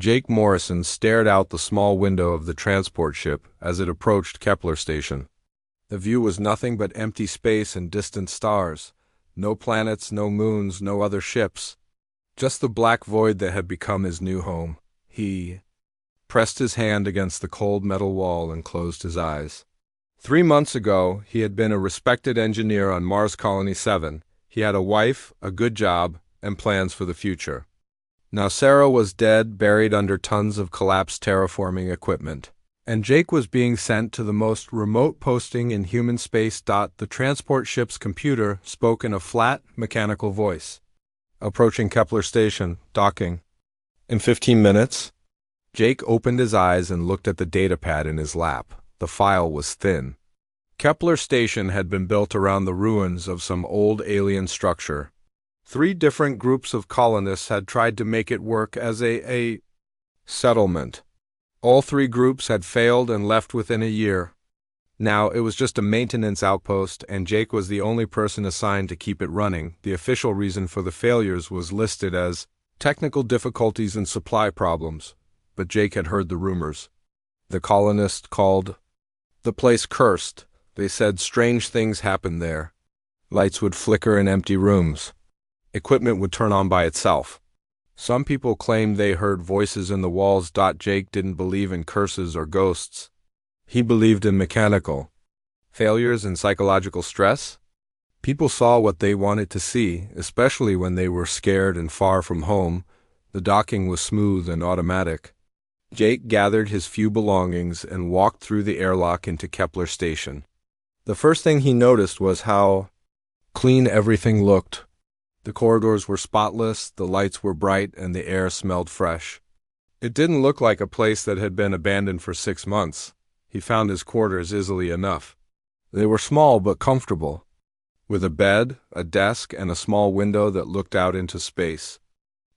Jake Morrison stared out the small window of the transport ship as it approached Kepler Station. The view was nothing but empty space and distant stars. No planets, no moons, no other ships. Just the black void that had become his new home. He pressed his hand against the cold metal wall and closed his eyes. 3 months ago, he had been a respected engineer on Mars Colony 7. He had a wife, a good job, and plans for the future. Now Sarah was dead, buried under tons of collapsed terraforming equipment. And Jake was being sent to the most remote posting in human space. The transport ship's computer spoke in a flat, mechanical voice. Approaching Kepler Station, docking. In 15 minutes? Jake opened his eyes and looked at the datapad in his lap. The file was thin. Kepler Station had been built around the ruins of some old alien structure. 3 different groups of colonists had tried to make it work as a settlement. All 3 groups had failed and left within a year. Now it was just a maintenance outpost, and Jake was the only person assigned to keep it running. The official reason for the failures was listed as technical difficulties and supply problems, but Jake had heard the rumors. The colonists called the place cursed. They said strange things happened there. Lights would flicker in empty rooms. Equipment would turn on by itself. Some people claimed they heard voices in the walls. Jake didn't believe in curses or ghosts. He believed in mechanical failures and psychological stress. People saw what they wanted to see, especially when they were scared and far from home. The docking was smooth and automatic. Jake gathered his few belongings and walked through the airlock into Kepler Station. The first thing he noticed was how clean everything looked. The corridors were spotless, the lights were bright, and the air smelled fresh. It didn't look like a place that had been abandoned for 6 months. He found his quarters easily enough. They were small but comfortable, with a bed, a desk, and a small window that looked out into space.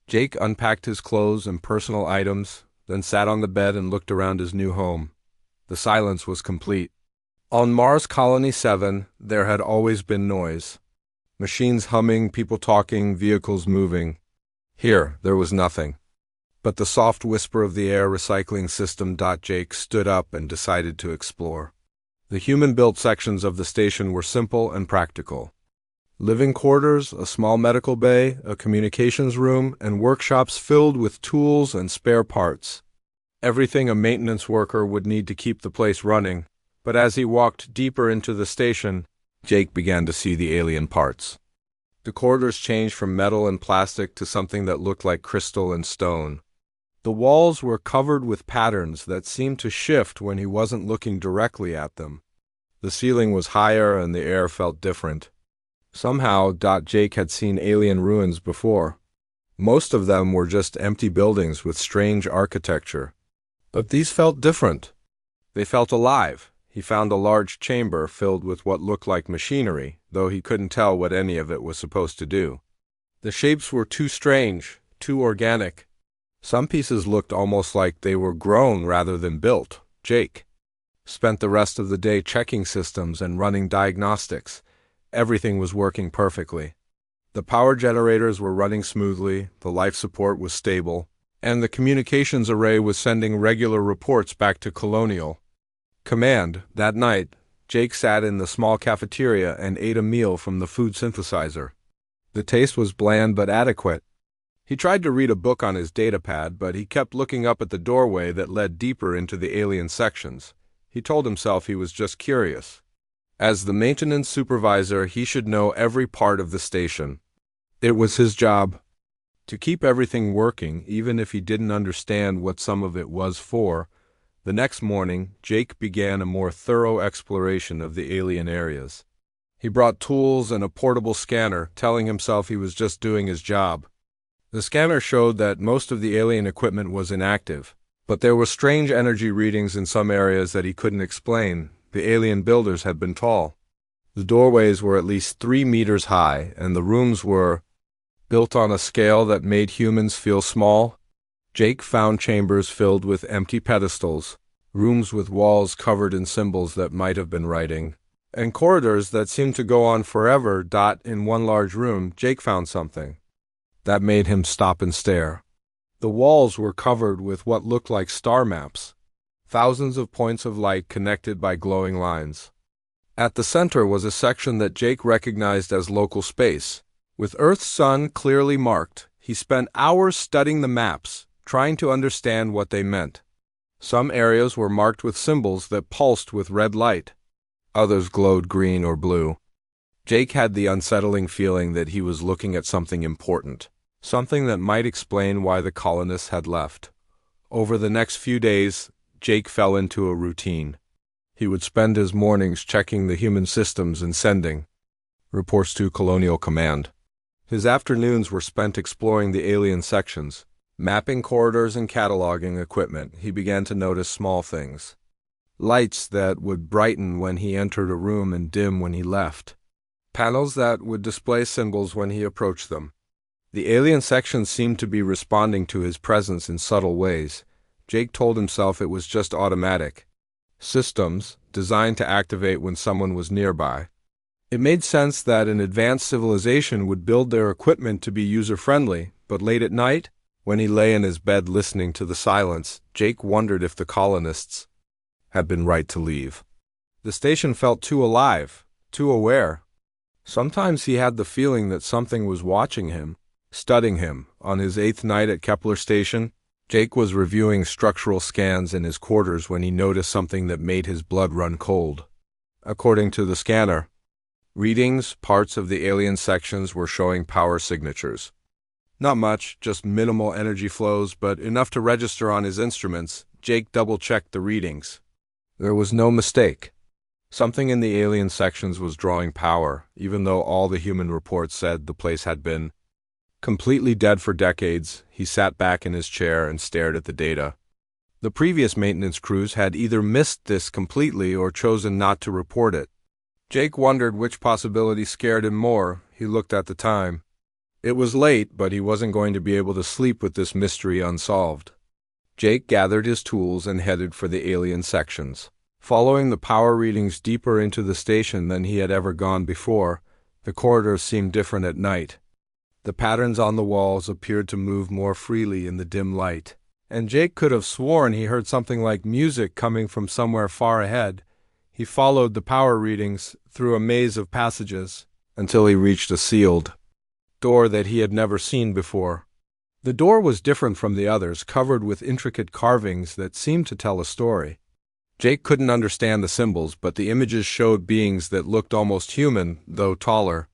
Jake unpacked his clothes and personal items, then sat on the bed and looked around his new home. The silence was complete. On Mars Colony 7, there had always been noise. Machines humming, people talking, vehicles moving. Here, there was nothing. But the soft whisper of the air recycling system. Jake stood up and decided to explore. The human-built sections of the station were simple and practical. Living quarters, a small medical bay, a communications room, and workshops filled with tools and spare parts. Everything a maintenance worker would need to keep the place running. But as he walked deeper into the station, Jake began to see the alien parts. The corridors changed from metal and plastic to something that looked like crystal and stone. The walls were covered with patterns that seemed to shift when he wasn't looking directly at them. The ceiling was higher and the air felt different. Somehow, Jake had seen alien ruins before. Most of them were just empty buildings with strange architecture. But these felt different. They felt alive. He found a large chamber filled with what looked like machinery, though he couldn't tell what any of it was supposed to do. The shapes were too strange, too organic. Some pieces looked almost like they were grown rather than built. Jake spent the rest of the day checking systems and running diagnostics. Everything was working perfectly. The power generators were running smoothly, the life support was stable, and the communications array was sending regular reports back to Colonial Command. That night, Jake sat in the small cafeteria and ate a meal from the food synthesizer. The taste was bland but adequate. He tried to read a book on his datapad, but he kept looking up at the doorway that led deeper into the alien sections. He told himself he was just curious. As the maintenance supervisor, he should know every part of the station. It was his job to keep everything working, even if he didn't understand what some of it was for. The next morning, Jake began a more thorough exploration of the alien areas. He brought tools and a portable scanner, telling himself he was just doing his job. The scanner showed that most of the alien equipment was inactive, but there were strange energy readings in some areas that he couldn't explain. The alien builders had been tall. The doorways were at least 3 meters high, and the rooms were built on a scale that made humans feel small. Jake found chambers filled with empty pedestals, rooms with walls covered in symbols that might have been writing, and corridors that seemed to go on forever. In one large room, Jake found something that made him stop and stare. The walls were covered with what looked like star maps, thousands of points of light connected by glowing lines. At the center was a section that Jake recognized as local space. With Earth's sun clearly marked, he spent hours studying the maps, trying to understand what they meant. Some areas were marked with symbols that pulsed with red light. Others glowed green or blue. Jake had the unsettling feeling that he was looking at something important, something that might explain why the colonists had left. Over the next few days, Jake fell into a routine. He would spend his mornings checking the human systems and sending reports to Colonial Command. His afternoons were spent exploring the alien sections, mapping corridors and cataloging equipment. He began to notice small things. Lights that would brighten when he entered a room and dim when he left. Panels that would display symbols when he approached them. The alien sections seemed to be responding to his presence in subtle ways. Jake told himself it was just automatic. Systems designed to activate when someone was nearby. It made sense that an advanced civilization would build their equipment to be user-friendly, but late at night, when he lay in his bed listening to the silence, Jake wondered if the colonists had been right to leave. The station felt too alive, too aware. Sometimes he had the feeling that something was watching him, studying him. On his 8th night at Kepler Station, Jake was reviewing structural scans in his quarters when he noticed something that made his blood run cold. According to the scanner, readings, parts of the alien sections were showing power signatures. Not much, just minimal energy flows, but enough to register on his instruments. Jake double-checked the readings. There was no mistake. Something in the alien sections was drawing power, even though all the human reports said the place had been completely dead for decades. He sat back in his chair and stared at the data. The previous maintenance crews had either missed this completely or chosen not to report it. Jake wondered which possibility scared him more. He looked at the time. It was late, but he wasn't going to be able to sleep with this mystery unsolved. Jake gathered his tools and headed for the alien sections. Following the power readings deeper into the station than he had ever gone before, the corridors seemed different at night. The patterns on the walls appeared to move more freely in the dim light, and Jake could have sworn he heard something like music coming from somewhere far ahead. He followed the power readings through a maze of passages until he reached a sealed door that he had never seen before. The door was different from the others, covered with intricate carvings that seemed to tell a story. Jake couldn't understand the symbols, but the images showed beings that looked almost human, though taller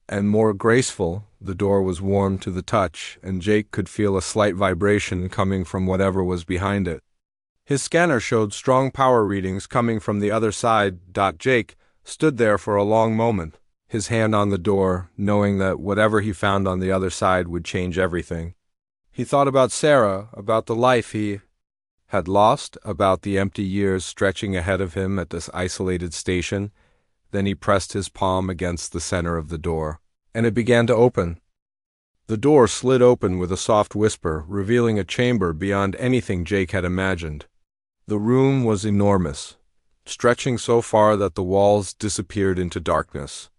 and more graceful. The door was warm to the touch, and Jake could feel a slight vibration coming from whatever was behind it. His scanner showed strong power readings coming from the other side. Jake stood there for a long moment, his hand on the door, knowing that whatever he found on the other side would change everything. He thought about Sarah, about the life he had lost, about the empty years stretching ahead of him at this isolated station. Then he pressed his palm against the center of the door, and it began to open. The door slid open with a soft whisper, revealing a chamber beyond anything Jake had imagined. The room was enormous, stretching so far that the walls disappeared into darkness.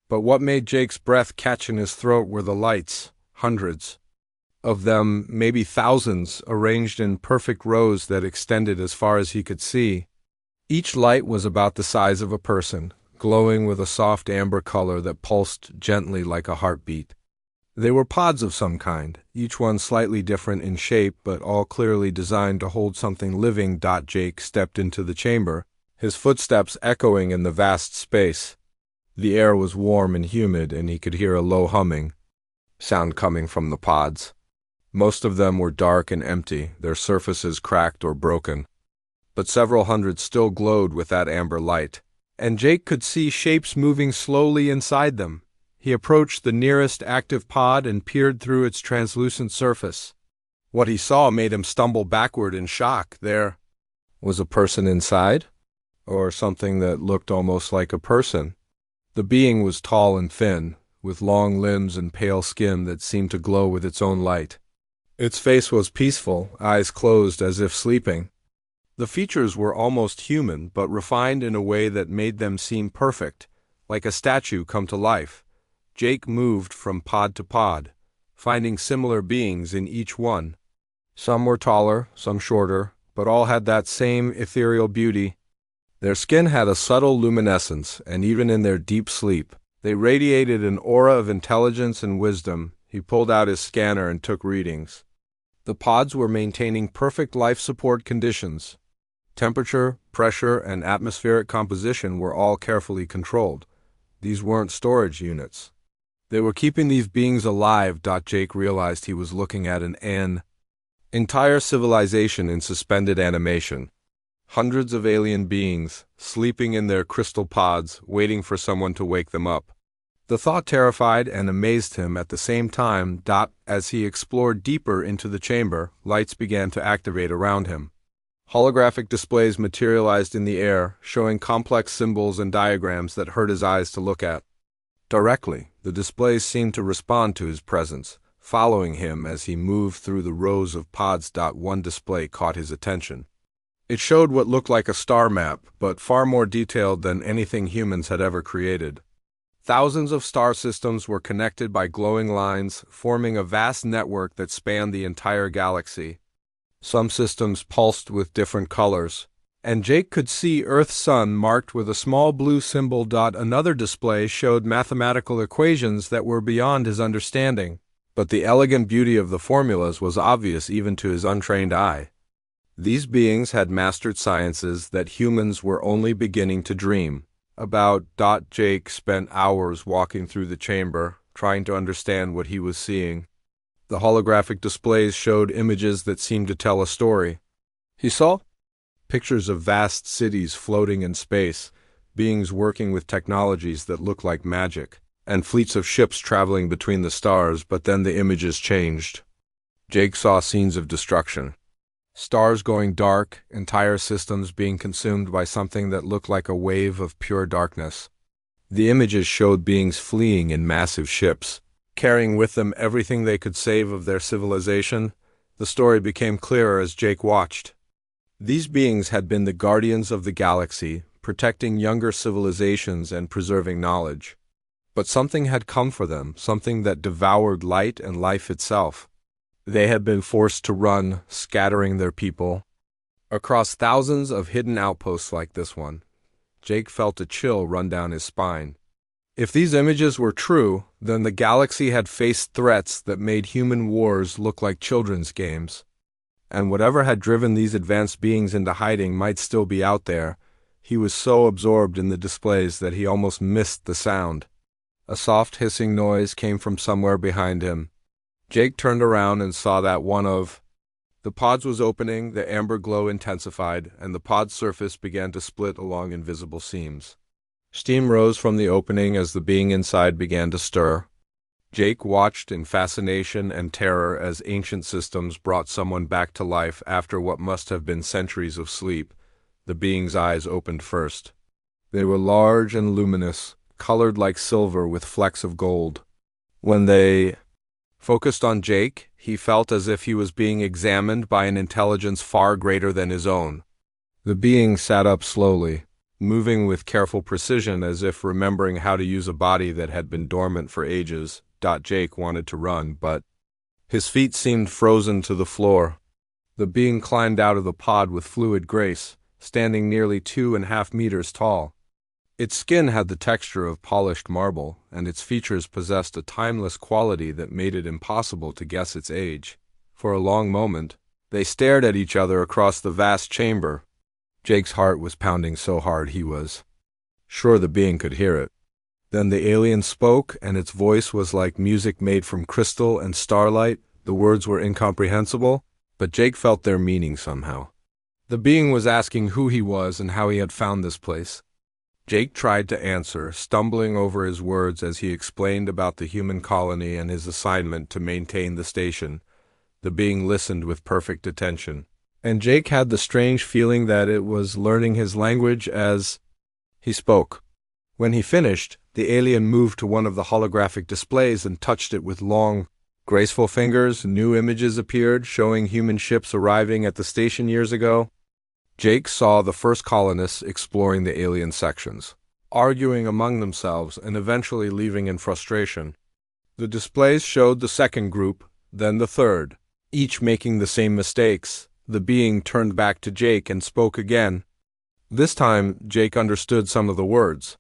But what made Jake's breath catch in his throat were the lights, hundreds of them, maybe thousands, arranged in perfect rows that extended as far as he could see. Each light was about the size of a person, glowing with a soft amber color that pulsed gently like a heartbeat. They were pods of some kind, each one slightly different in shape, but all clearly designed to hold something living. Jake stepped into the chamber, his footsteps echoing in the vast space. The air was warm and humid, and he could hear a low humming sound coming from the pods. Most of them were dark and empty, their surfaces cracked or broken. But several hundred still glowed with that amber light, and Jake could see shapes moving slowly inside them. He approached the nearest active pod and peered through its translucent surface. What he saw made him stumble backward in shock. There was a person inside, or something that looked almost like a person. The being was tall and thin, with long limbs and pale skin that seemed to glow with its own light. Its face was peaceful, eyes closed as if sleeping. The features were almost human, but refined in a way that made them seem perfect, like a statue come to life. Jake moved from pod to pod, finding similar beings in each one. Some were taller, some shorter, but all had that same ethereal beauty. Their skin had a subtle luminescence, and even in their deep sleep, they radiated an aura of intelligence and wisdom. He pulled out his scanner and took readings. The pods were maintaining perfect life support conditions. Temperature, pressure, and atmospheric composition were all carefully controlled. These weren't storage units. They were keeping these beings alive. Jake realized he was looking at an entire civilization in suspended animation. Hundreds of alien beings, sleeping in their crystal pods, waiting for someone to wake them up. The thought terrified and amazed him at the same time. As he explored deeper into the chamber, lights began to activate around him. Holographic displays materialized in the air, showing complex symbols and diagrams that hurt his eyes to look at. Directly, the displays seemed to respond to his presence, following him as he moved through the rows of pods. One display caught his attention. It showed what looked like a star map, but far more detailed than anything humans had ever created. Thousands of star systems were connected by glowing lines, forming a vast network that spanned the entire galaxy. Some systems pulsed with different colors, and Jake could see Earth's sun marked with a small blue symbol. Another display showed mathematical equations that were beyond his understanding, but the elegant beauty of the formulas was obvious even to his untrained eye. These beings had mastered sciences that humans were only beginning to dream about. Jake spent hours walking through the chamber, trying to understand what he was seeing. The holographic displays showed images that seemed to tell a story. He saw pictures of vast cities floating in space, beings working with technologies that looked like magic, and fleets of ships traveling between the stars. But then the images changed. Jake saw scenes of destruction. Stars going dark, entire systems being consumed by something that looked like a wave of pure darkness. The images showed beings fleeing in massive ships, carrying with them everything they could save of their civilization. The story became clearer as Jake watched. These beings had been the guardians of the galaxy, protecting younger civilizations and preserving knowledge. But something had come for them, something that devoured light and life itself. They had been forced to run, scattering their people across thousands of hidden outposts like this one. Jake felt a chill run down his spine. If these images were true, then the galaxy had faced threats that made human wars look like children's games. And whatever had driven these advanced beings into hiding might still be out there. He was so absorbed in the displays that he almost missed the sound. A soft hissing noise came from somewhere behind him. Jake turned around and saw that one of the pods was opening. The amber glow intensified, and the pod's surface began to split along invisible seams. Steam rose from the opening as the being inside began to stir. Jake watched in fascination and terror as ancient systems brought someone back to life after what must have been centuries of sleep. The being's eyes opened first. They were large and luminous, colored like silver with flecks of gold. When they focused on Jake, he felt as if he was being examined by an intelligence far greater than his own. The being sat up slowly, moving with careful precision as if remembering how to use a body that had been dormant for ages. Jake wanted to run, but his feet seemed frozen to the floor. The being climbed out of the pod with fluid grace, standing nearly 2.5 meters tall. Its skin had the texture of polished marble, and its features possessed a timeless quality that made it impossible to guess its age. For a long moment, they stared at each other across the vast chamber. Jake's heart was pounding so hard he was sure the being could hear it. Then the alien spoke, and its voice was like music made from crystal and starlight. The words were incomprehensible, but Jake felt their meaning somehow. The being was asking who he was and how he had found this place. Jake tried to answer, stumbling over his words as he explained about the human colony and his assignment to maintain the station. The being listened with perfect attention, and Jake had the strange feeling that it was learning his language as he spoke. When he finished, the alien moved to one of the holographic displays and touched it with long, graceful fingers. New images appeared, showing human ships arriving at the station years ago. Jake saw the first colonists exploring the alien sections, arguing among themselves and eventually leaving in frustration. The displays showed the second group, then the third. each making the same mistakes. The being turned back to Jake and spoke again. This time, Jake understood some of the words.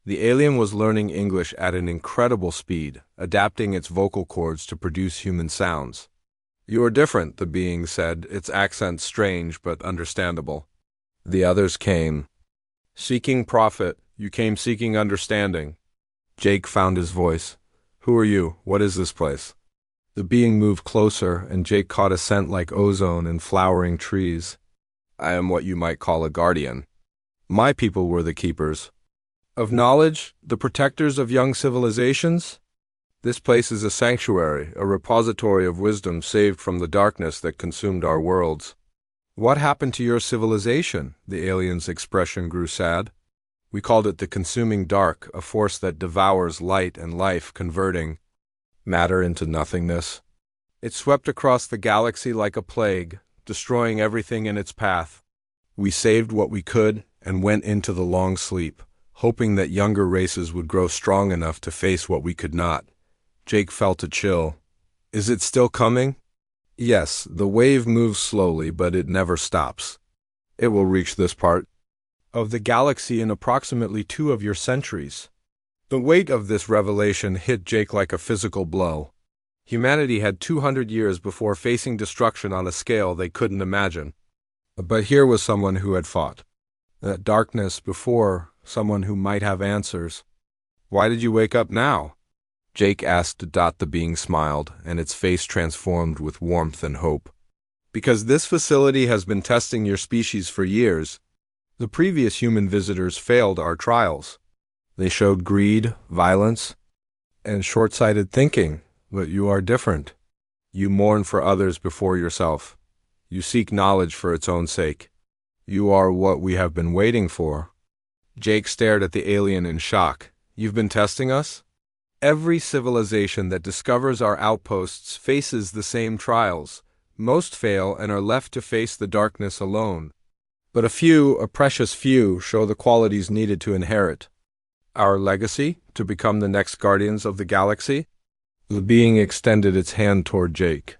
The alien was learning English at an incredible speed, adapting its vocal cords to produce human sounds. "You are different," the being said, its accent strange but understandable. The others came. "Seeking profit, you came seeking understanding." Jake found his voice. "Who are you? What is this place?" The being moved closer, and Jake caught a scent like ozone and flowering trees. "I am what you might call a guardian. My people were the keepers of knowledge, the protectors of young civilizations. This place is a sanctuary, a repository of wisdom saved from the darkness that consumed our worlds." "What happened to your civilization?" The alien's expression grew sad. "We called it the consuming dark, a force that devours light and life, converting matter into nothingness. It swept across the galaxy like a plague, destroying everything in its path. We saved what we could and went into the long sleep, hoping that younger races would grow strong enough to face what we could not." Jake felt a chill. "Is it still coming?" "Yes, the wave moves slowly, but it never stops. It will reach this part of the galaxy in approximately 2 of your centuries." The weight of this revelation hit Jake like a physical blow. Humanity had 200 years before facing destruction on a scale they couldn't imagine. But here was someone who had fought that darkness before, someone who might have answers. "Why did you wake up now?" Jake asked. The being smiled, and its face transformed with warmth and hope. "Because this facility has been testing your species for years. The previous human visitors failed our trials. They showed greed, violence, and short-sighted thinking, but you are different. You mourn for others before yourself. You seek knowledge for its own sake. You are what we have been waiting for." Jake stared at the alien in shock. "You've been testing us?" "Every civilization that discovers our outposts faces the same trials. Most fail and are left to face the darkness alone. But a few, a precious few, show the qualities needed to inherit our legacy, to become the next guardians of the galaxy." The being extended its hand toward Jake.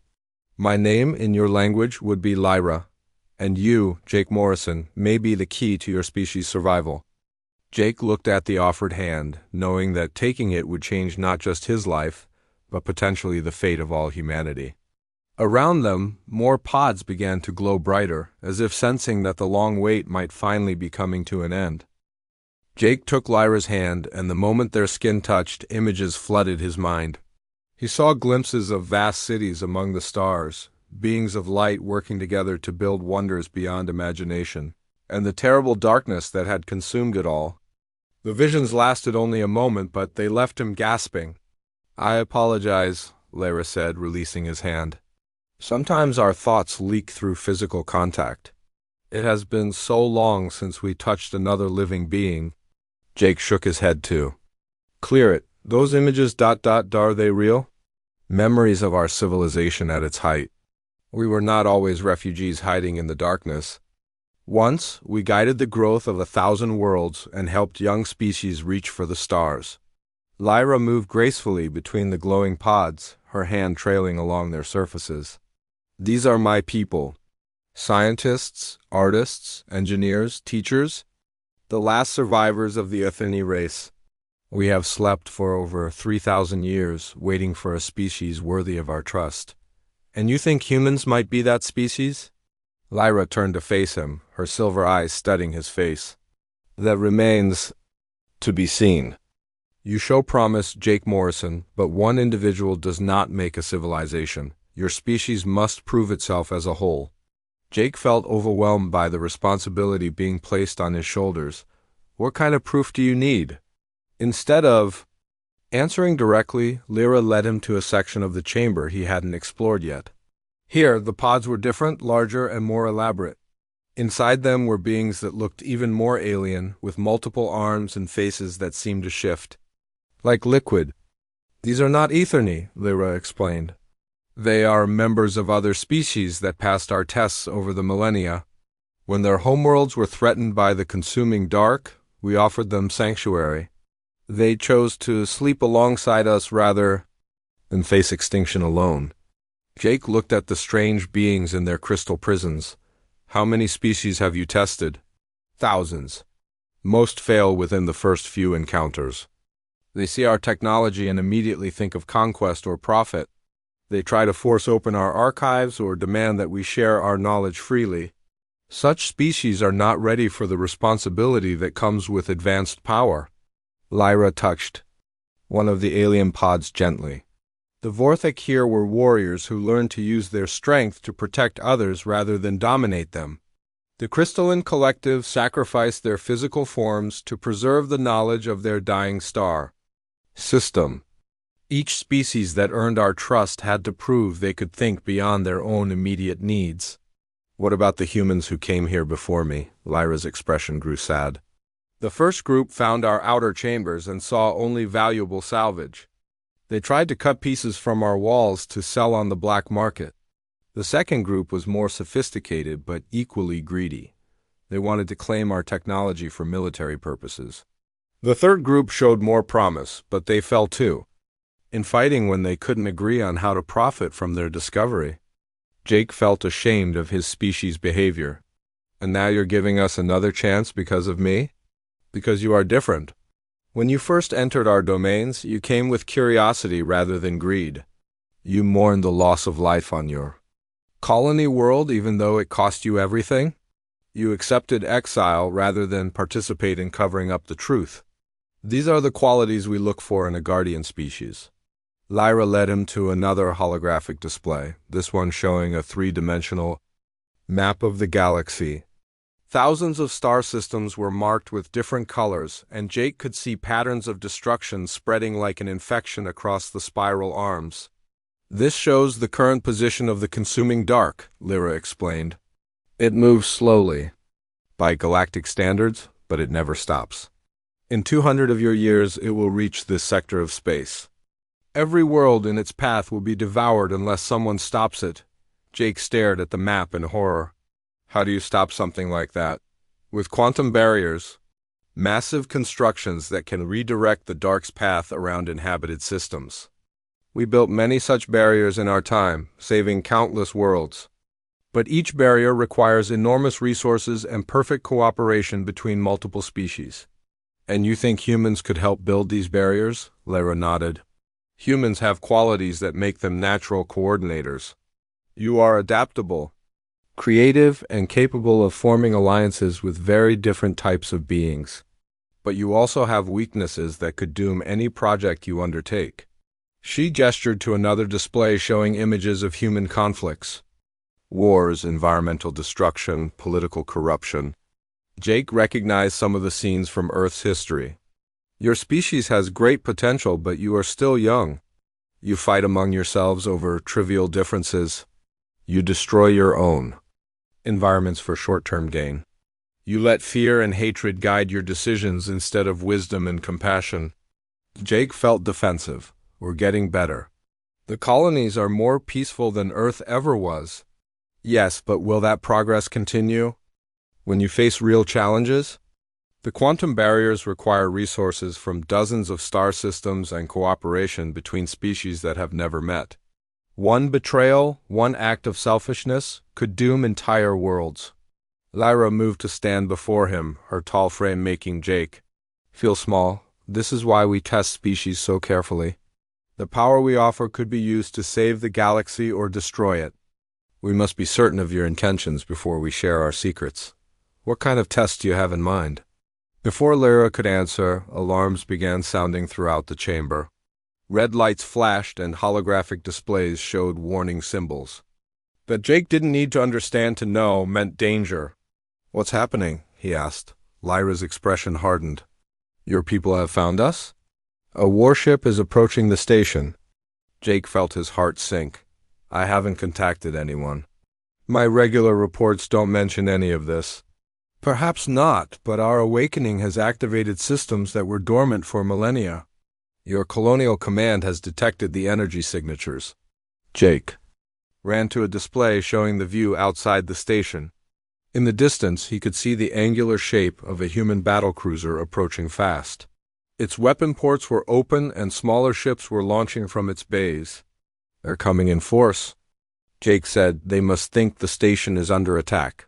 "My name in your language would be Lyra, and you, Jake Morrison, may be the key to your species' survival." Jake looked at the offered hand, knowing that taking it would change not just his life, but potentially the fate of all humanity. Around them, more pods began to glow brighter, as if sensing that the long wait might finally be coming to an end. Jake took Lyra's hand, and the moment their skin touched, images flooded his mind. He saw glimpses of vast cities among the stars, beings of light working together to build wonders beyond imagination, and the terrible darkness that had consumed it all. The visions lasted only a moment, but they left him gasping. "I apologize," Lyra said, releasing his hand. "Sometimes our thoughts leak through physical contact. It has been so long since we touched another living being." Jake shook his head too. "Clear it. Those images ... are they real?" "Memories of our civilization at its height. We were not always refugees hiding in the darkness. Once, we guided the growth of 1,000 worlds and helped young species reach for the stars." Lyra moved gracefully between the glowing pods, her hand trailing along their surfaces. "These are my people. Scientists, artists, engineers, teachers, the last survivors of the Atheni race. We have slept for over 3,000 years, waiting for a species worthy of our trust. And you think humans might be that species?" Lyra turned to face him, her silver eyes studying his face. "That remains to be seen. You show promise, Jake Morrison, but one individual does not make a civilization. Your species must prove itself as a whole." Jake felt overwhelmed by the responsibility being placed on his shoulders. "What kind of proof do you need?" Instead of answering directly, Lyra led him to a section of the chamber he hadn't explored yet. Here, the pods were different, larger, and more elaborate. Inside them were beings that looked even more alien, with multiple arms and faces that seemed to shift. Like liquid. "These are not Aetherne," Lyra explained. "They are members of other species that passed our tests over the millennia. When their homeworlds were threatened by the consuming dark, we offered them sanctuary. They chose to sleep alongside us rather than face extinction alone." Jake looked at the strange beings in their crystal prisons. How many species have you tested? Thousands. Most fail within the first few encounters. They see our technology and immediately think of conquest or profit. They try to force open our archives or demand that we share our knowledge freely. Such species are not ready for the responsibility that comes with advanced power. Lyra touched one of the alien pods gently. The Vorthik here were warriors who learned to use their strength to protect others rather than dominate them. The crystalline collective sacrificed their physical forms to preserve the knowledge of their dying star system. Each species that earned our trust had to prove they could think beyond their own immediate needs. What about the humans who came here before me? Lyra's expression grew sad. The first group found our outer chambers and saw only valuable salvage. They tried to cut pieces from our walls to sell on the black market. The second group was more sophisticated but equally greedy. They wanted to claim our technology for military purposes. The third group showed more promise, but they fell too, in fighting when they couldn't agree on how to profit from their discovery. Jake felt ashamed of his species' behavior. And now you're giving us another chance because of me? Because you are different. When you first entered our domains, you came with curiosity rather than greed. You mourned the loss of life on your colony world even though it cost you everything. You accepted exile rather than participate in covering up the truth. These are the qualities we look for in a guardian species. Lyra led him to another holographic display, this one showing a three-dimensional map of the galaxy. Thousands of star systems were marked with different colors, and Jake could see patterns of destruction spreading like an infection across the spiral arms. This shows the current position of the consuming dark, Lyra explained. It moves slowly, by galactic standards, but it never stops. In 200 of your years, it will reach this sector of space. Every world in its path will be devoured unless someone stops it. Jake stared at the map in horror. How do you stop something like that? With quantum barriers, massive constructions that can redirect the dark's path around inhabited systems. We built many such barriers in our time, saving countless worlds. But each barrier requires enormous resources and perfect cooperation between multiple species. And you think humans could help build these barriers? Lyra nodded. Humans have qualities that make them natural coordinators. You are adaptable, creative, and capable of forming alliances with very different types of beings. But you also have weaknesses that could doom any project you undertake. She gestured to another display showing images of human conflicts. Wars, environmental destruction, political corruption. Jake recognized some of the scenes from Earth's history. Your species has great potential, but you are still young. You fight among yourselves over trivial differences. You destroy your own environments for short-term gain. You let fear and hatred guide your decisions instead of wisdom and compassion. Jake felt defensive. We're getting better. The colonies are more peaceful than Earth ever was. Yes, but will that progress continue when you face real challenges? The quantum barriers require resources from dozens of star systems and cooperation between species that have never met. One betrayal, one act of selfishness, could doom entire worlds. Lyra moved to stand before him, her tall frame making Jake feel small. This is why we test species so carefully. The power we offer could be used to save the galaxy or destroy it. We must be certain of your intentions before we share our secrets. What kind of tests do you have in mind? Before Lyra could answer, alarms began sounding throughout the chamber. Red lights flashed and holographic displays showed warning symbols. That Jake didn't need to understand to know meant danger. What's happening? He asked. Lyra's expression hardened. Your people have found us? A warship is approaching the station. Jake felt his heart sink. I haven't contacted anyone. My regular reports don't mention any of this. Perhaps not, but our awakening has activated systems that were dormant for millennia. Your colonial command has detected the energy signatures. Jake ran to a display showing the view outside the station. In the distance, he could see the angular shape of a human battlecruiser approaching fast. Its weapon ports were open and smaller ships were launching from its bays. They're coming in force. Jake said. They must think the station is under attack.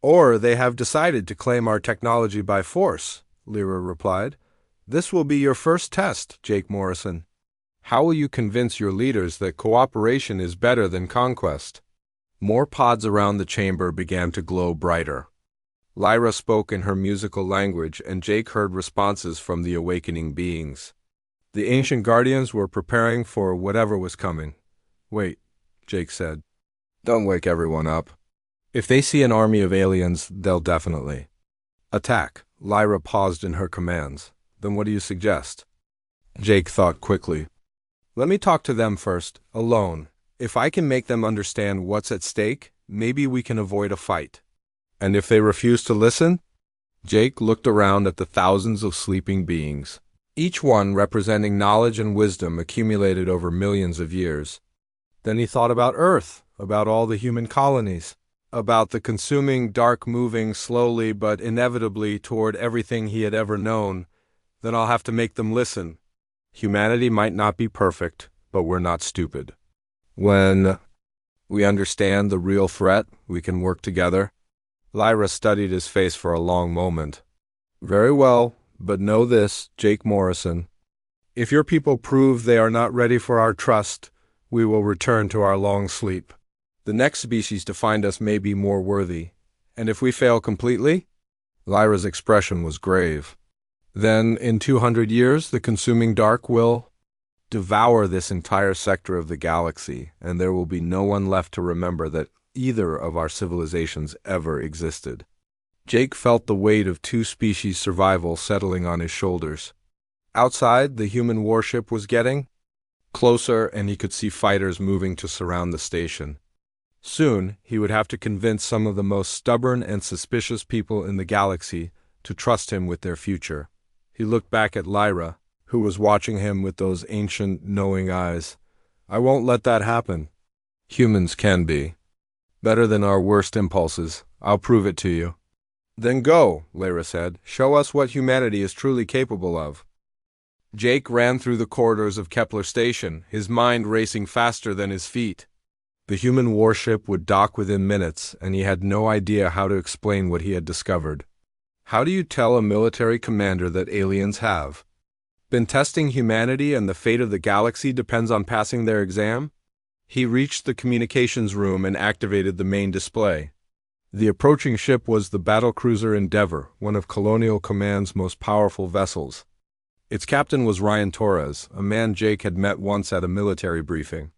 Or they have decided to claim our technology by force, Lyra replied. This will be your first test, Jake Morrison. How will you convince your leaders that cooperation is better than conquest? More pods around the chamber began to glow brighter. Lyra spoke in her musical language, and Jake heard responses from the awakening beings. The ancient guardians were preparing for whatever was coming. Wait, Jake said. Don't wake everyone up. If they see an army of aliens, they'll definitely attack. Lyra paused in her commands. Then what do you suggest? Jake thought quickly. Let me talk to them first, alone. If I can make them understand what's at stake, maybe we can avoid a fight. And if they refuse to listen? Jake looked around at the thousands of sleeping beings, each one representing knowledge and wisdom accumulated over millions of years. Then he thought about Earth, about all the human colonies, about the consuming dark moving slowly but inevitably toward everything he had ever known. Then I'll have to make them listen. Humanity might not be perfect, but we're not stupid. When we understand the real threat, we can work together. Lyra studied his face for a long moment. Very well, but know this, Jake Morrison. If your people prove they are not ready for our trust, we will return to our long sleep. The next species to find us may be more worthy. And if we fail completely? Lyra's expression was grave. Then, in 200 years, the consuming dark will devour this entire sector of the galaxy, and there will be no one left to remember that either of our civilizations ever existed. Jake felt the weight of two species' survival settling on his shoulders. Outside, the human warship was getting closer, and he could see fighters moving to surround the station. Soon, he would have to convince some of the most stubborn and suspicious people in the galaxy to trust him with their future. He looked back at Lyra, who was watching him with those ancient, knowing eyes. I won't let that happen. Humans can be better than our worst impulses. I'll prove it to you. Then go, Lyra said. Show us what humanity is truly capable of. Jake ran through the corridors of Kepler Station, his mind racing faster than his feet. The human warship would dock within minutes, and he had no idea how to explain what he had discovered. How do you tell a military commander that aliens have been testing humanity and the fate of the galaxy depends on passing their exam? He reached the communications room and activated the main display. The approaching ship was the battlecruiser Endeavour, one of Colonial Command's most powerful vessels. Its captain was Ryan Torres, a man Jake had met once at a military briefing.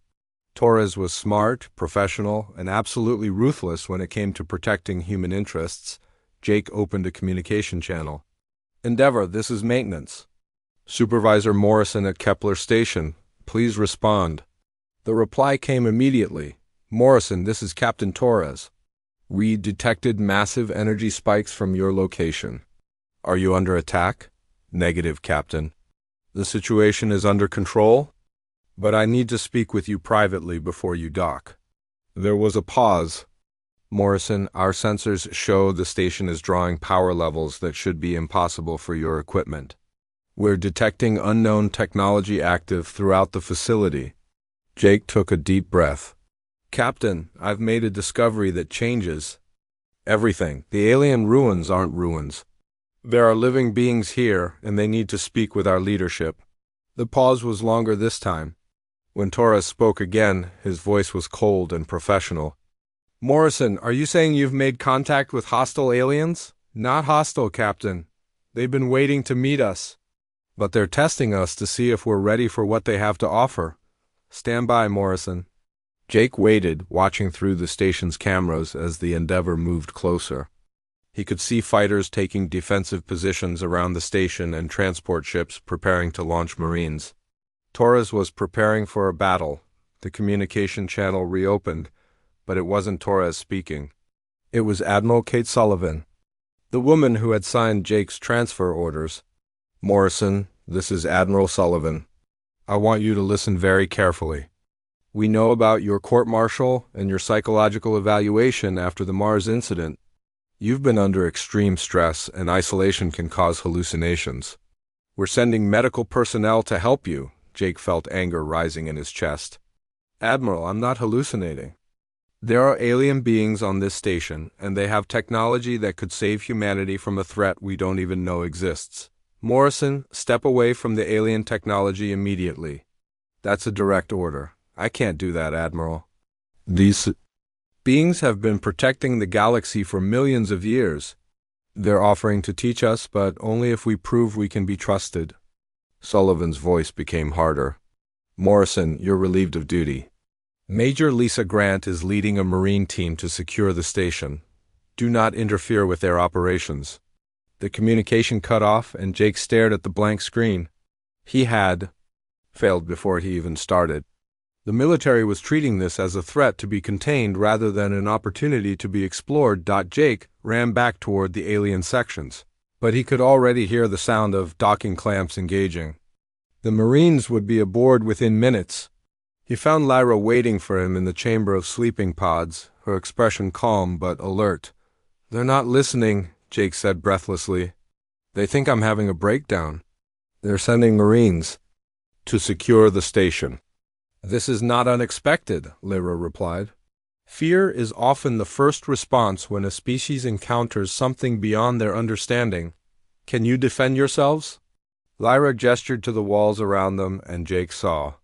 Torres was smart, professional, and absolutely ruthless when it came to protecting human interests. Jake opened a communication channel. Endeavour, this is maintenance. Supervisor Morrison at Kepler Station, please respond. The reply came immediately. Morrison, this is Captain Torres. We detected massive energy spikes from your location. Are you under attack? Negative, Captain. The situation is under control, but I need to speak with you privately before you dock. There was a pause. Morrison, our sensors show the station is drawing power levels that should be impossible for your equipment. We're detecting unknown technology active throughout the facility. Jake took a deep breath. Captain, I've made a discovery that changes everything. The alien ruins aren't ruins. There are living beings here, and they need to speak with our leadership. The pause was longer this time. When Torres spoke again, his voice was cold and professional. Morrison, are you saying you've made contact with hostile aliens? Not hostile, Captain. They've been waiting to meet us. But they're testing us to see if we're ready for what they have to offer. Stand by, Morrison. Jake waited, watching through the station's cameras as the Endeavour moved closer. He could see fighters taking defensive positions around the station and transport ships preparing to launch Marines. Torres was preparing for a battle. The communication channel reopened, but it wasn't Torres speaking. It was Admiral Kate Sullivan, the woman who had signed Jake's transfer orders. Morrison, this is Admiral Sullivan. I want you to listen very carefully. We know about your court-martial and your psychological evaluation after the Mars incident. You've been under extreme stress, and isolation can cause hallucinations. We're sending medical personnel to help you. Jake felt anger rising in his chest. Admiral, I'm not hallucinating. There are alien beings on this station, and they have technology that could save humanity from a threat we don't even know exists. Morrison, step away from the alien technology immediately. That's a direct order. I can't do that, Admiral. These beings have been protecting the galaxy for millions of years. They're offering to teach us, but only if we prove we can be trusted. Sullivan's voice became harder. Morrison, you're relieved of duty. Major Lisa Grant is leading a Marine team to secure the station. Do not interfere with their operations. The communication cut off, and Jake stared at the blank screen. He had failed before he even started. The military was treating this as a threat to be contained rather than an opportunity to be explored. Jake ran back toward the alien sections, but he could already hear the sound of docking clamps engaging. The Marines would be aboard within minutes. He found Lyra waiting for him in the chamber of sleeping pods, her expression calm but alert. They're not listening, Jake said breathlessly. They think I'm having a breakdown. They're sending Marines to secure the station. This is not unexpected, Lyra replied. Fear is often the first response when a species encounters something beyond their understanding. Can you defend yourselves? Lyra gestured to the walls around them, and Jake saw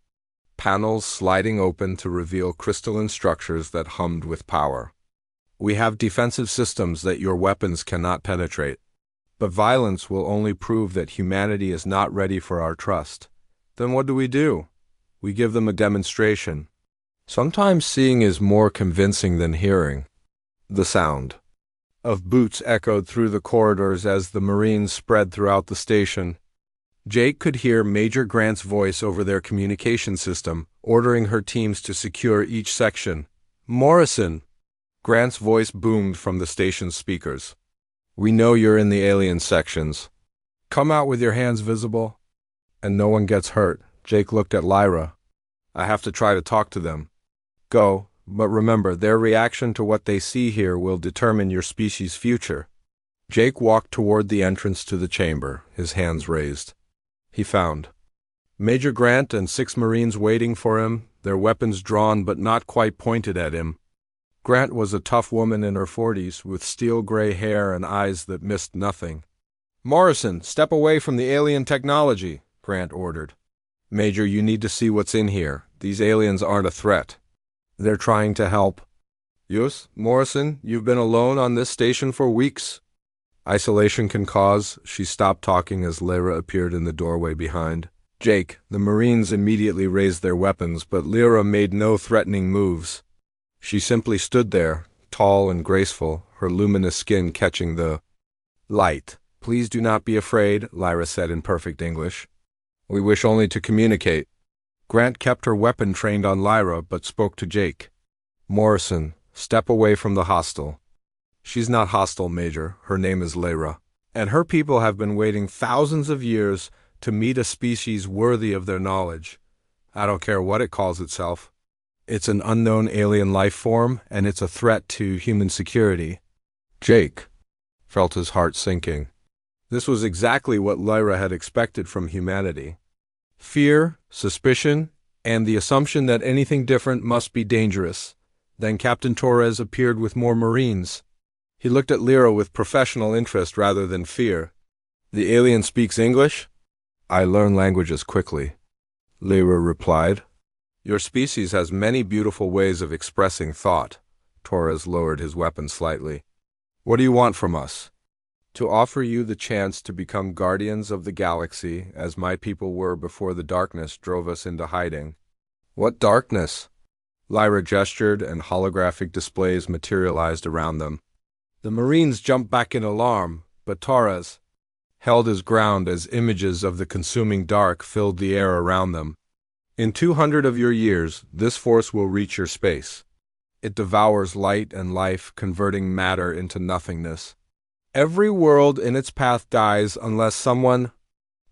panels sliding open to reveal crystalline structures that hummed with power. We have defensive systems that your weapons cannot penetrate. But violence will only prove that humanity is not ready for our trust. Then what do? We give them a demonstration. Sometimes seeing is more convincing than hearing. The sound of boots echoed through the corridors as the Marines spread throughout the station. Jake could hear Major Grant's voice over their communication system, ordering her teams to secure each section. Morrison! Grant's voice boomed from the station's speakers. We know you're in the alien sections. Come out with your hands visible, and no one gets hurt. Jake looked at Lyra. I have to try to talk to them. Go, but remember, their reaction to what they see here will determine your species' future. Jake walked toward the entrance to the chamber, his hands raised. He found Major Grant and 6 Marines waiting for him, their weapons drawn but not quite pointed at him. Grant was a tough woman in her 40s, with steel-gray hair and eyes that missed nothing. Morrison, step away from the alien technology, Grant ordered. Major, you need to see what's in here. These aliens aren't a threat. They're trying to help. Yes, Morrison, you've been alone on this station for weeks. Isolation can cause. She stopped talking as Lyra appeared in the doorway behind Jake. The Marines immediately raised their weapons, but Lyra made no threatening moves. She simply stood there, tall and graceful, her luminous skin catching the light. Please do not be afraid, Lyra said in perfect English. We wish only to communicate. Grant kept her weapon trained on Lyra, but spoke to Jake. Morrison, step away from the hostile. She's not hostile, Major. Her name is Lyra. And her people have been waiting thousands of years to meet a species worthy of their knowledge. I don't care what it calls itself. It's an unknown alien life form, and it's a threat to human security. Jake felt his heart sinking. This was exactly what Lyra had expected from humanity. Fear, suspicion, and the assumption that anything different must be dangerous. Then Captain Torres appeared with more Marines. He looked at Lyra with professional interest rather than fear. The alien speaks English? I learn languages quickly, Lyra replied. Your species has many beautiful ways of expressing thought. Torres lowered his weapon slightly. What do you want from us? To offer you the chance to become guardians of the galaxy, as my people were before the darkness drove us into hiding. What darkness? Lyra gestured, and holographic displays materialized around them. The Marines jumped back in alarm, but Torres held his ground as images of the consuming dark filled the air around them. In 200 of your years, this force will reach your space. It devours light and life, converting matter into nothingness. Every world in its path dies unless someone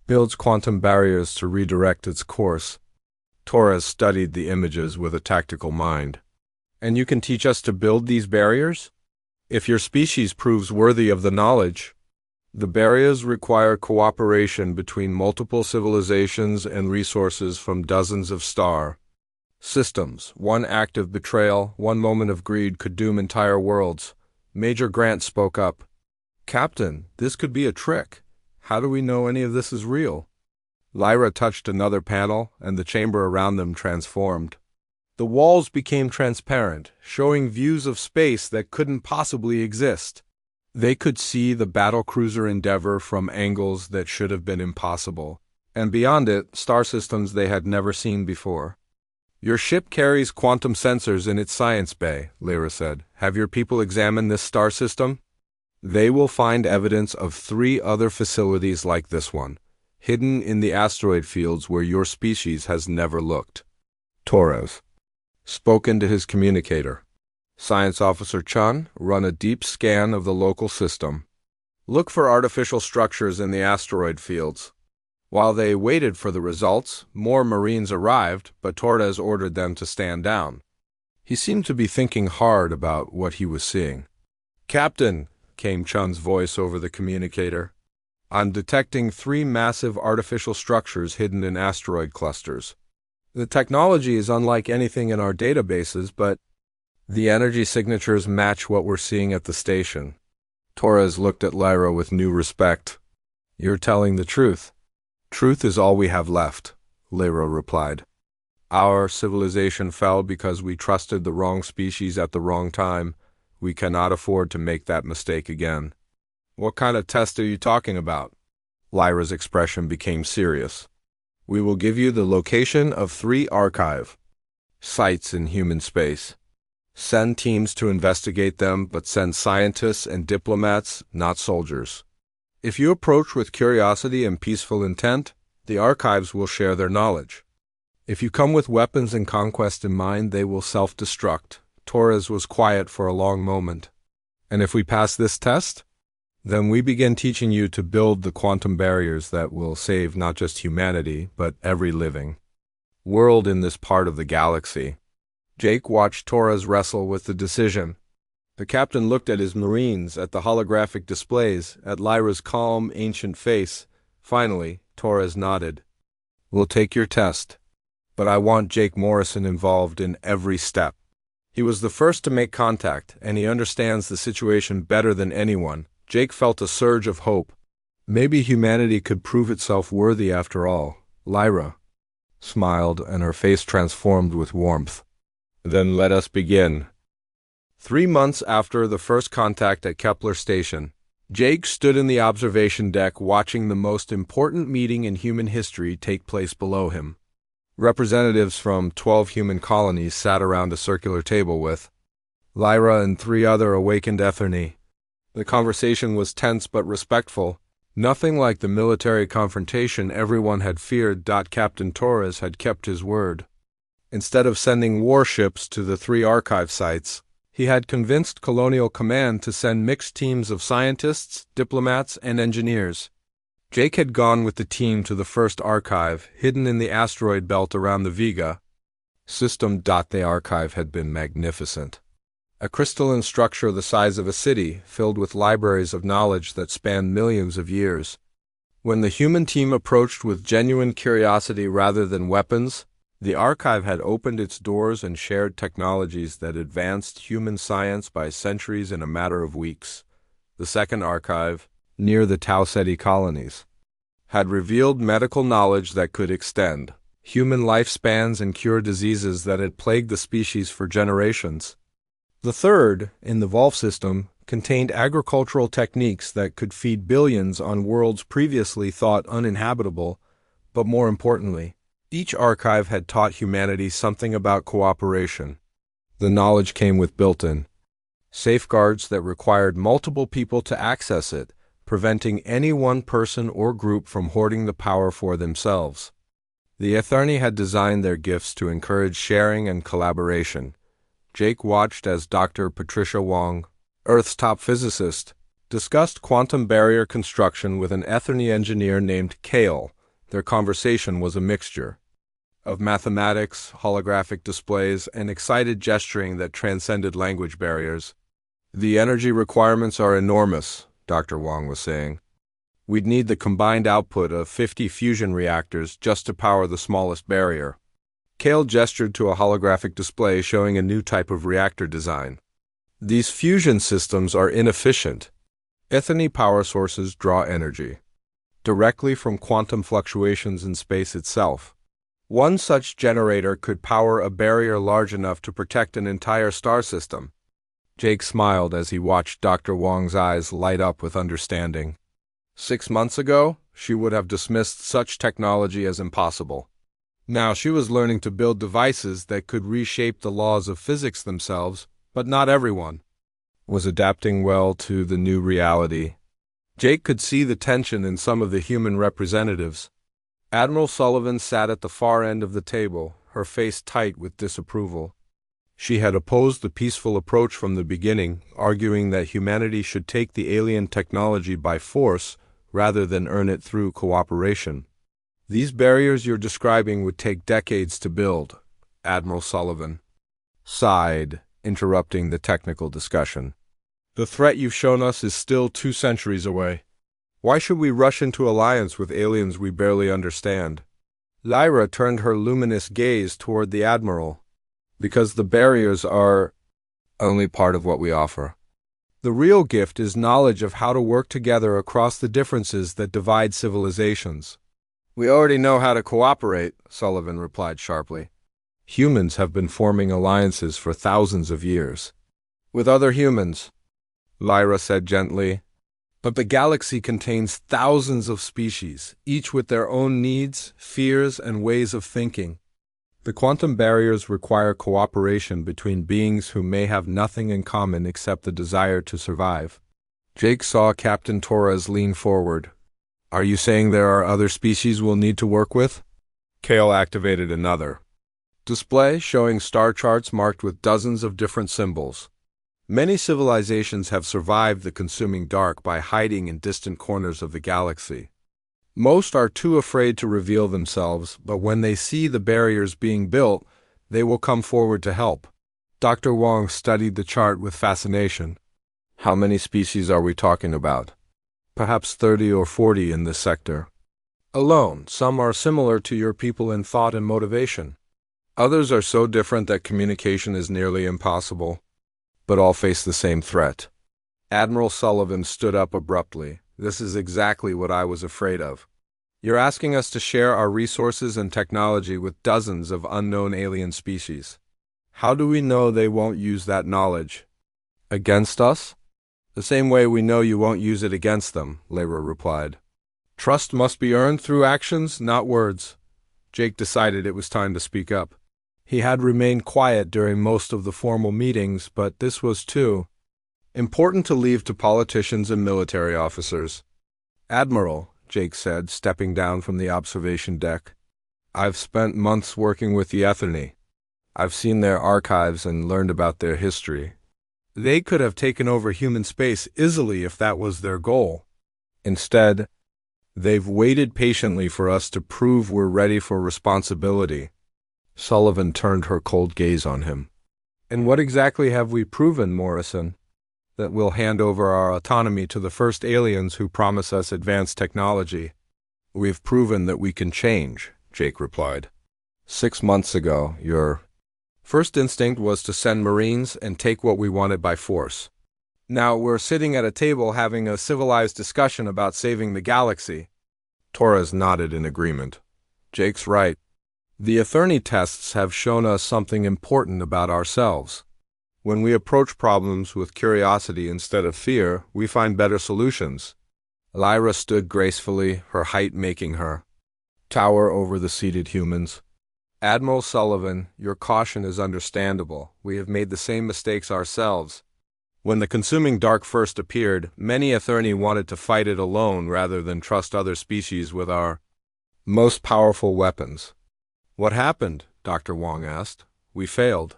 builds quantum barriers to redirect its course. Torres studied the images with a tactical mind. And you can teach us to build these barriers? If your species proves worthy of the knowledge, the barriers require cooperation between multiple civilizations and resources from dozens of stars. Systems. One act of betrayal, one moment of greed could doom entire worlds. Major Grant spoke up. Captain, this could be a trick. How do we know any of this is real? Lyra touched another panel, and the chamber around them transformed. The walls became transparent, showing views of space that couldn't possibly exist. They could see the battlecruiser Endeavour from angles that should have been impossible, and beyond it, star systems they had never seen before. Your ship carries quantum sensors in its science bay, Lyra said. Have your people examine this star system? They will find evidence of 3 other facilities like this one, hidden in the asteroid fields where your species has never looked. Torres spoke into his communicator. Science Officer Chun, run a deep scan of the local system. Look for artificial structures in the asteroid fields. While they waited for the results, more Marines arrived, but Torres ordered them to stand down. He seemed to be thinking hard about what he was seeing. Captain, came Chun's voice over the communicator. I'm detecting 3 massive artificial structures hidden in asteroid clusters. The technology is unlike anything in our databases, but the energy signatures match what we're seeing at the station. Torres looked at Lyra with new respect. You're telling the truth. Truth is all we have left, Lyra replied. Our civilization fell because we trusted the wrong species at the wrong time. We cannot afford to make that mistake again. What kind of test are you talking about? Lyra's expression became serious. We will give you the location of 3 archive sites in human space. Send teams to investigate them, but send scientists and diplomats, not soldiers. If you approach with curiosity and peaceful intent, the archives will share their knowledge. If you come with weapons and conquest in mind, they will self-destruct. Torres was quiet for a long moment. And if we pass this test, then we begin teaching you to build the quantum barriers that will save not just humanity, but every living world in this part of the galaxy. Jake watched Torres wrestle with the decision. The captain looked at his Marines, at the holographic displays, at Lyra's calm, ancient face. Finally, Torres nodded. We'll take your test, but I want Jake Morrison involved in every step. He was the first to make contact, and he understands the situation better than anyone. Jake felt a surge of hope. Maybe humanity could prove itself worthy after all. Lyra smiled, and her face transformed with warmth. Then let us begin. 3 months after the first contact at Kepler Station, Jake stood in the observation deck watching the most important meeting in human history take place below him. Representatives from 12 human colonies sat around a circular table with Lyra and 3 other awakened Etherni. The conversation was tense but respectful, nothing like the military confrontation everyone had feared. Captain Torres had kept his word. Instead of sending warships to the 3 archive sites, he had convinced Colonial Command to send mixed teams of scientists, diplomats, and engineers. Jake had gone with the team to the first archive, hidden in the asteroid belt around the Vega system. The archive had been magnificent. A crystalline structure the size of a city, filled with libraries of knowledge that spanned millions of years. When the human team approached with genuine curiosity rather than weapons, the archive had opened its doors and shared technologies that advanced human science by centuries in a matter of weeks. The second archive, near the Tau Ceti colonies, had revealed medical knowledge that could extend human lifespans and cure diseases that had plagued the species for generations. The third, in the Volf system, contained agricultural techniques that could feed billions on worlds previously thought uninhabitable, but more importantly, each archive had taught humanity something about cooperation. The knowledge came with built-in safeguards that required multiple people to access it, preventing any one person or group from hoarding the power for themselves. The Etherni had designed their gifts to encourage sharing and collaboration. Jake watched as Dr. Patricia Wong, Earth's top physicist, discussed quantum barrier construction with an Etherni engineer named Kale. Their conversation was a mixture of mathematics, holographic displays, and excited gesturing that transcended language barriers. The energy requirements are enormous, Dr. Wong was saying. We'd need the combined output of 50 fusion reactors just to power the smallest barrier. Kale gestured to a holographic display showing a new type of reactor design. These fusion systems are inefficient. Ethany power sources draw energy directly from quantum fluctuations in space itself. One such generator could power a barrier large enough to protect an entire star system. Jake smiled as he watched Dr. Wong's eyes light up with understanding. 6 months ago, she would have dismissed such technology as impossible. Now she was learning to build devices that could reshape the laws of physics themselves, but not everyone was adapting well to the new reality. Jake could see the tension in some of the human representatives. Admiral Sullivan sat at the far end of the table, her face tight with disapproval. She had opposed the peaceful approach from the beginning, arguing that humanity should take the alien technology by force rather than earn it through cooperation. These barriers you're describing would take decades to build, Admiral Sullivan sighed, interrupting the technical discussion. The threat you've shown us is still 2 centuries away. Why should we rush into alliance with aliens we barely understand? Lyra turned her luminous gaze toward the Admiral. Because the barriers are only part of what we offer. The real gift is knowledge of how to work together across the differences that divide civilizations. We already know how to cooperate, Sullivan replied sharply. Humans have been forming alliances for thousands of years. With other humans, Lyra said gently. But the galaxy contains thousands of species, each with their own needs, fears, and ways of thinking. The quantum barriers require cooperation between beings who may have nothing in common except the desire to survive. Jake saw Captain Torres lean forward. Are you saying there are other species we'll need to work with? Kale activated another display showing star charts marked with dozens of different symbols. Many civilizations have survived the consuming dark by hiding in distant corners of the galaxy. Most are too afraid to reveal themselves, but when they see the barriers being built, they will come forward to help. Dr. Wong studied the chart with fascination. How many species are we talking about? Perhaps 30 or 40 in this sector. Alone, some are similar to your people in thought and motivation. Others are so different that communication is nearly impossible. But all face the same threat. Admiral Sullivan stood up abruptly. This is exactly what I was afraid of. You're asking us to share our resources and technology with dozens of unknown alien species. How do we know they won't use that knowledge against us? The same way we know you won't use it against them, Lyra replied. Trust must be earned through actions, not words. Jake decided it was time to speak up. He had remained quiet during most of the formal meetings, but this was too important to leave to politicians and military officers. Admiral, Jake said, stepping down from the observation deck. I've spent months working with the Ethany. I've seen their archives and learned about their history. They could have taken over human space easily if that was their goal. Instead, they've waited patiently for us to prove we're ready for responsibility. Sullivan turned her cold gaze on him. And what exactly have we proven, Morrison? That we'll hand over our autonomy to the first aliens who promise us advanced technology. We've proven that we can change, Jake replied. 6 months ago, your first instinct was to send Marines and take what we wanted by force. Now we're sitting at a table having a civilized discussion about saving the galaxy. Torres nodded in agreement. Jake's right. The Eternity tests have shown us something important about ourselves. When we approach problems with curiosity instead of fear, we find better solutions. Lyra stood gracefully, her height making her tower over the seated humans. Admiral Sullivan, your caution is understandable. We have made the same mistakes ourselves. When the consuming dark first appeared, many Eternity wanted to fight it alone rather than trust other species with our most powerful weapons. What happened? Dr. Wong asked. We failed.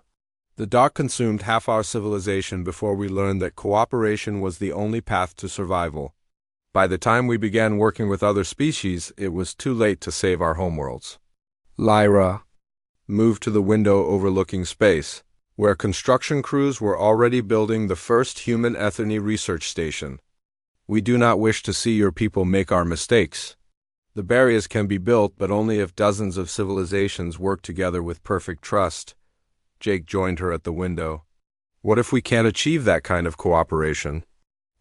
The dark consumed half our civilization before we learned that cooperation was the only path to survival. By the time we began working with other species, it was too late to save our homeworlds. Lyra moved to the window overlooking space, where construction crews were already building the first human Ethany research station. We do not wish to see your people make our mistakes. The barriers can be built, but only if dozens of civilizations work together with perfect trust. Jake joined her at the window. What if we can't achieve that kind of cooperation?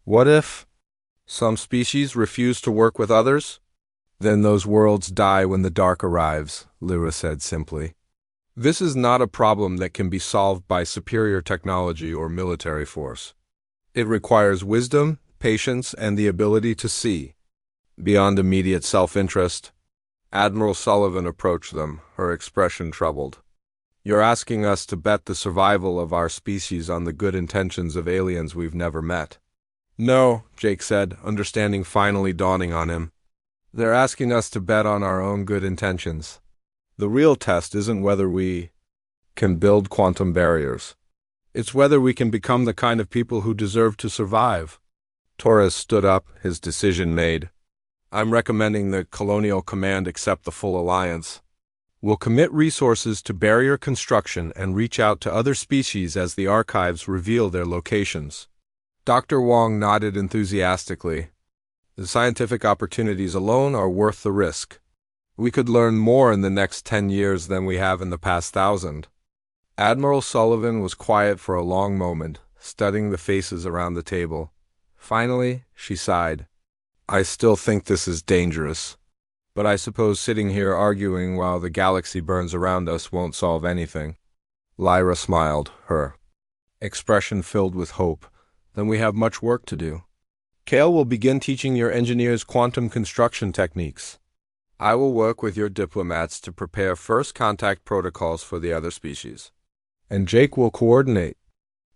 What if some species refuse to work with others? Then those worlds die when the dark arrives, Lyra said simply. This is not a problem that can be solved by superior technology or military force. It requires wisdom, patience, and the ability to see beyond immediate self-interest. Admiral Sullivan approached them, her expression troubled. You're asking us to bet the survival of our species on the good intentions of aliens we've never met. No, Jake said, understanding finally dawning on him. They're asking us to bet on our own good intentions. The real test isn't whether we can build quantum barriers. It's whether we can become the kind of people who deserve to survive. Torres stood up, his decision made. I'm recommending that Colonial Command accept the full alliance. We'll commit resources to barrier construction and reach out to other species as the archives reveal their locations. Dr. Wong nodded enthusiastically. The scientific opportunities alone are worth the risk. We could learn more in the next 10 years than we have in the past 1,000. Admiral Sullivan was quiet for a long moment, studying the faces around the table. Finally, she sighed. I still think this is dangerous. But I suppose sitting here arguing while the galaxy burns around us won't solve anything. Lyra smiled, her expression filled with hope. Then we have much work to do. Kale will begin teaching your engineers quantum construction techniques. I will work with your diplomats to prepare first contact protocols for the other species. And Jake will coordinate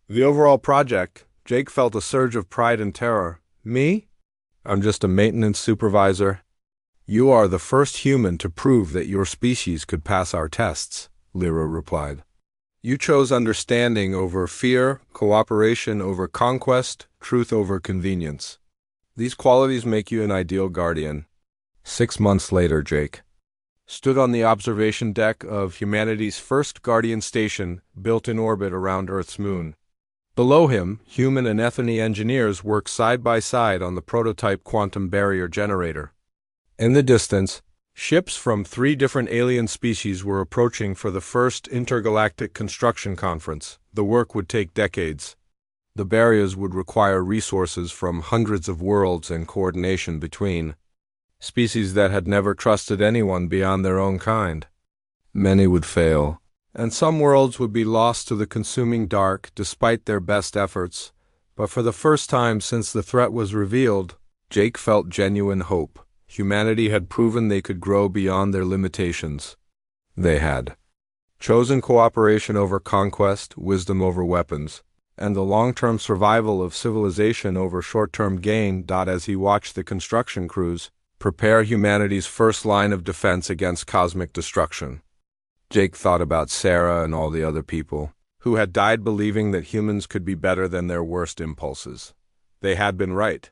the overall project. Jake felt a surge of pride and terror. Me? I'm just a maintenance supervisor. You are the first human to prove that your species could pass our tests, Lyra replied. You chose understanding over fear, cooperation over conquest, truth over convenience. These qualities make you an ideal guardian. 6 months later, Jake stood on the observation deck of humanity's first Guardian station built in orbit around Earth's moon. Below him, human and Ethony engineers worked side by side on the prototype quantum barrier generator. In the distance, ships from 3 different alien species were approaching for the first intergalactic construction conference. The work would take decades. The barriers would require resources from hundreds of worlds and coordination between species that had never trusted anyone beyond their own kind. Many would fail, and some worlds would be lost to the consuming dark despite their best efforts. But for the first time since the threat was revealed, Jake felt genuine hope. Humanity had proven they could grow beyond their limitations. They had chosen cooperation over conquest, wisdom over weapons, and the long-term survival of civilization over short-term gain. As he watched the construction crews prepare humanity's first line of defense against cosmic destruction, Jake thought about Sarah and all the other people who had died believing that humans could be better than their worst impulses. They had been right.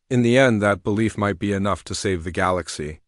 In the end, that belief might be enough to save the galaxy.